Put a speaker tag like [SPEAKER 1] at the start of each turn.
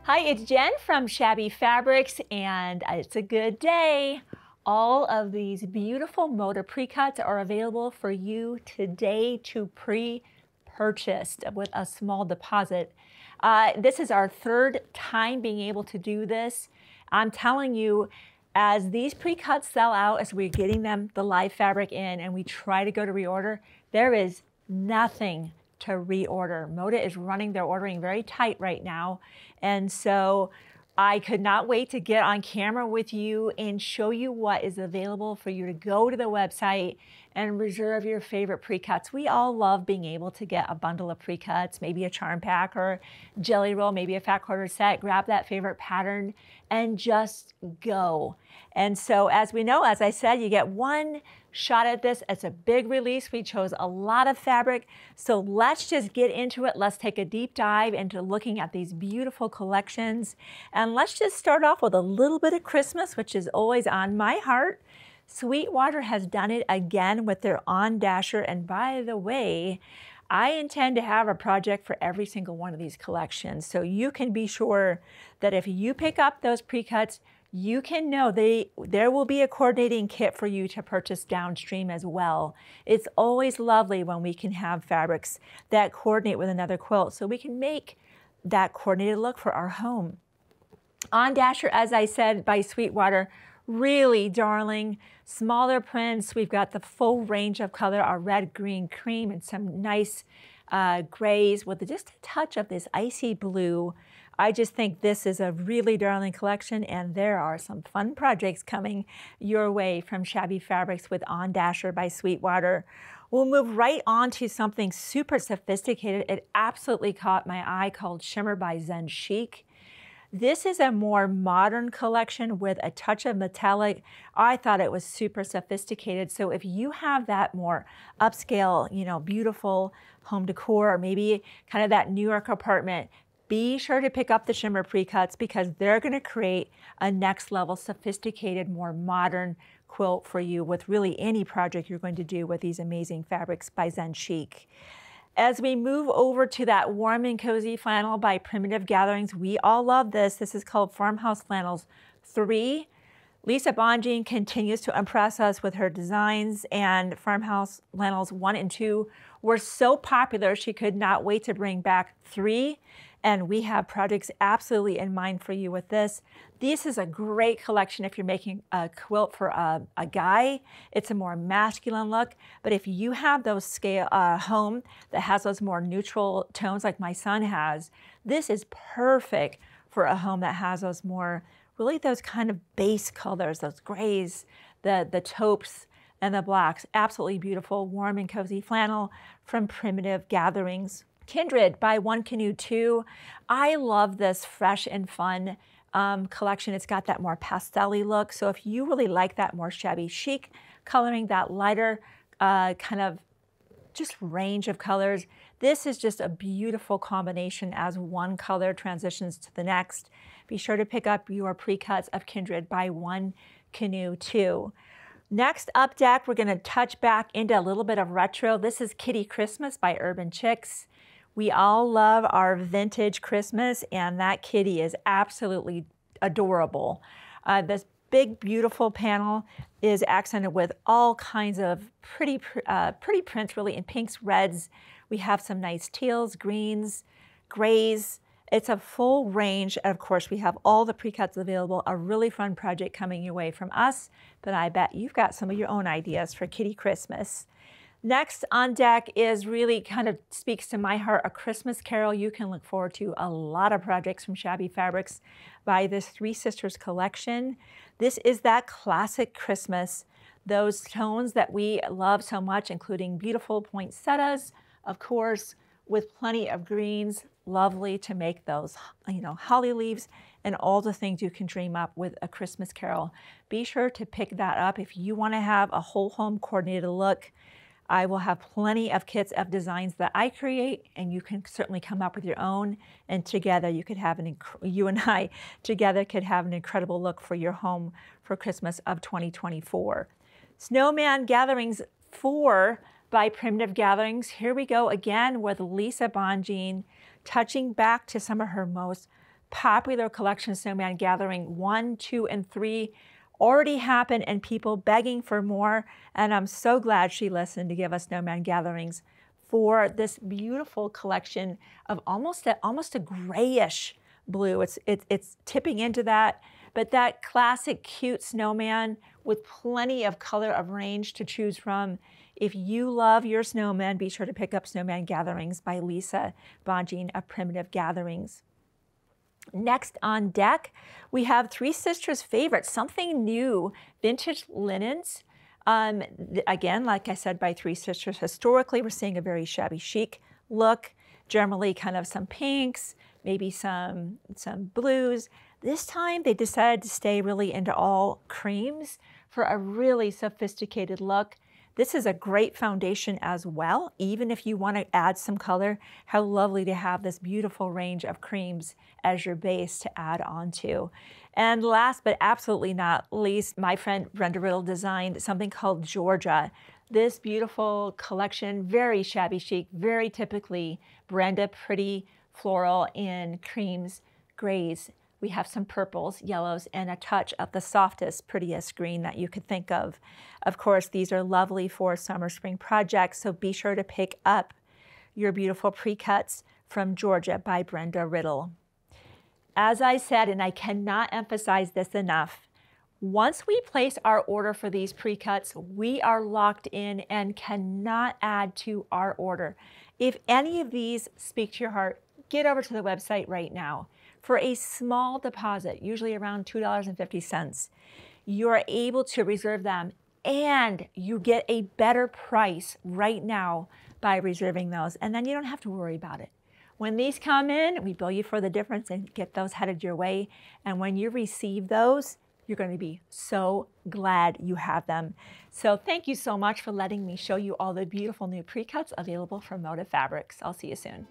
[SPEAKER 1] Hi, it's Jen from Shabby Fabrics, and it's a good day. All of these beautiful Moda Precuts are available for you today to pre-purchase with a small deposit. This is our third time being able to do this. I'm telling you, as these pre-cuts sell out, as we're getting them the live fabric in and we try to go to reorder, there is nothing to reorder. Moda is running their ordering very tight right now. And so I could not wait to get on camera with you and show you what is available for you to go to the website and reserve your favorite pre-cuts. We all love being able to get a bundle of pre-cuts, maybe a charm pack or jelly roll, maybe a fat quarter set, grab that favorite pattern and just go. And so as we know, as I said, you get one shot at this. It's a big release. We chose a lot of fabric. So let's just get into it. Let's take a deep dive into looking at these beautiful collections. And let's just start off with a little bit of Christmas, which is always on my heart. Sweetwater has done it again with their On Dasher. And by the way, I intend to have a project for every single one of these collections. So you can be sure that if you pick up those pre-cuts, you can know there will be a coordinating kit for you to purchase downstream as well. It's always lovely when we can have fabrics that coordinate with another quilt so we can make that coordinated look for our home. On Dasher, as I said, by Sweetwater, really darling, smaller prints. We've got the full range of color, our red, green, cream, and some nice grays with just a touch of this icy blue. I just think this is a really darling collection, and there are some fun projects coming your way from Shabby Fabrics with On Dasher by Sweetwater. We'll move right on to something super sophisticated. It absolutely caught my eye, called Shimmer by Zen Chic. This is a more modern collection with a touch of metallic. I thought it was super sophisticated. So if you have that more upscale, beautiful home decor, or maybe kind of that New York apartment, be sure to pick up the Shimmer Precuts because they're going to create a next level sophisticated, more modern quilt for you with really any project you're going to do with these amazing fabrics by Zen Chic. As we move over to that warm and cozy flannel by Kindred Gatherings, we all love this. This is called Farmhouse Flannels 3. Lisa Bonjean continues to impress us with her designs, and Farmhouse Flannels 1 and 2 were so popular she could not wait to bring back 3. And we have projects absolutely in mind for you with this. This is a great collection if you're making a quilt for a guy. It's a more masculine look. But if you have those scale home that has those more neutral tones like my son has, this is perfect for a home that has those more, really those kind of base colors, those grays, the taupes, and the blacks. Absolutely beautiful, warm and cozy flannel from Kindred Gatherings. Kindred by One Canoe 2. I love this fresh and fun collection. It's got that more pastel-y look. So if you really like that more shabby chic coloring, that lighter kind of just range of colors, this is just a beautiful combination as one color transitions to the next. Be sure to pick up your pre-cuts of Kindred by One Canoe 2. Next up deck, we're going to touch back into a little bit of retro. This is Kitty Christmas by Urban Chicks. We all love our vintage Christmas, and that kitty is absolutely adorable. This big, beautiful panel is accented with all kinds of pretty prints, really, in pinks, reds. We have some nice teals, greens, grays. It's a full range. Of course, we have all the pre-cuts available, a really fun project coming your way from us, but I bet you've got some of your own ideas for Kitty Christmas. Next on deck is really kind of speaks to my heart, a Christmas carol. You can look forward to a lot of projects from Shabby Fabrics by this Three Sisters collection. This is that classic Christmas, those tones that we love so much, including beautiful poinsettias, of course, with plenty of greens, lovely to make those, holly leaves and all the things you can dream up with a Christmas carol. Be sure to pick that up if you want to have a whole home coordinated look. I will have plenty of kits of designs that I create, and you can certainly come up with your own, and together you could have you and I together could have an incredible look for your home for Christmas of 2024. Snowman Gatherings 4 by Kindred Gatherings. Here we go again with Lisa Bonjean, touching back to some of her most popular collection Snowman Gathering 1, 2, and 3 already happened and people begging for more. And I'm so glad she listened to give us Snowman Gatherings for this beautiful collection of almost a grayish blue. It's tipping into that, but that classic cute snowman with plenty of color of range to choose from. If you love your snowman, be sure to pick up Snowman Gatherings by Lisa Bonjean of Primitive Gatherings. Next on deck, we have Three Sisters' favorite, something new, vintage linens. Again, like I said, by Three Sisters, historically, we're seeing a very shabby chic look, generally kind of some pinks, maybe some blues. This time, they decided to stay really into all creams for a really sophisticated look. This is a great foundation as well, even if you want to add some color. How lovely to have this beautiful range of creams as your base to add onto. And last but absolutely not least, my friend Brenda Riddle designed something called Georgia. This beautiful collection, very shabby chic, very typically Brenda, pretty floral in creams, grays. We have some purples, yellows, and a touch of the softest, prettiest green that you could think of. Of course, these are lovely for summer, spring projects, so be sure to pick up your beautiful pre-cuts from Georgia by Brenda Riddle. As I said, and I cannot emphasize this enough, once we place our order for these pre-cuts, we are locked in and cannot add to our order. If any of these speak to your heart, get over to the website right now. For a small deposit, usually around $2.50, you are able to reserve them and you get a better price right now by reserving those. And then you don't have to worry about it. When these come in, we bill you for the difference and get those headed your way. And when you receive those, you're going to be so glad you have them. So thank you so much for letting me show you all the beautiful new pre-cuts available from Moda Fabrics. I'll see you soon.